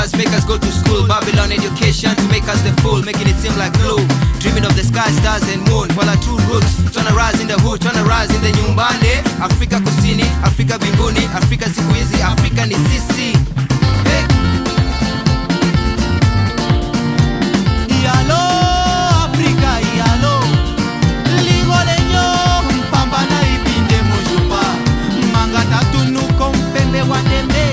stars make us go to school. Babylon education to make us the fool, making it seem like glue. Dreaming of the sky, stars and moon, while our true roots tryna rise in the hood, tryna rise in the nyumbani. Afrika kusini, Afrika binguni, Afrika siku hizi, Afrika ni sisi. Hey. Iyalo, Afrika iyalo, ligolenyo mpambana ipinde mojupa, manga tatunu kompembe wademe,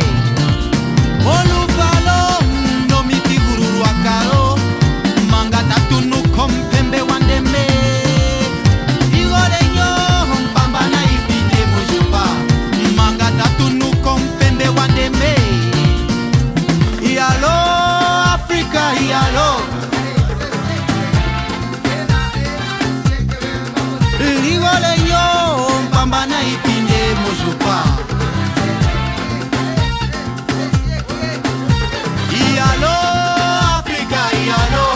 olufalo no mitiguru wakaro, manga tatunu kompembe wademe, ligolenyo mpambana ipinde mojupa, manga tatunu kompembe wademe. Iyalo, Afrika iyalo, ligolenyo mpambana ipinde mojupa. Iyalo, Afrika iyalo,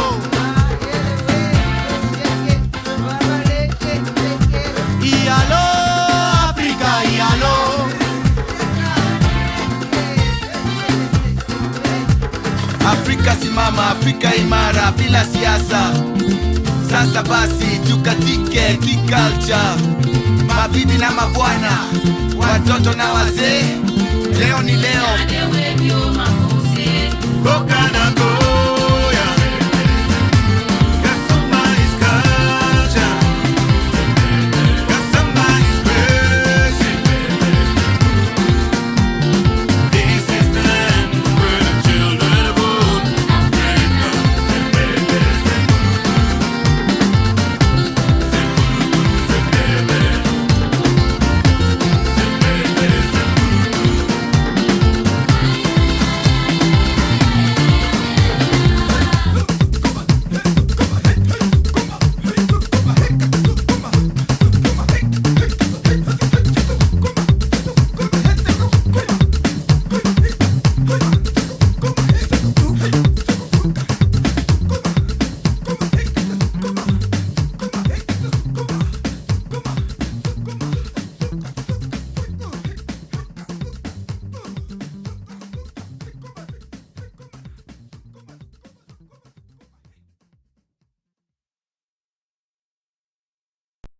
iyalo, Afrika iyalo. Afrika simama, Afrika imara bila siasa. Sasa basi tukatike kiculture, mabibi na mabwana, watoto na wazee, leo ni leo. Kokana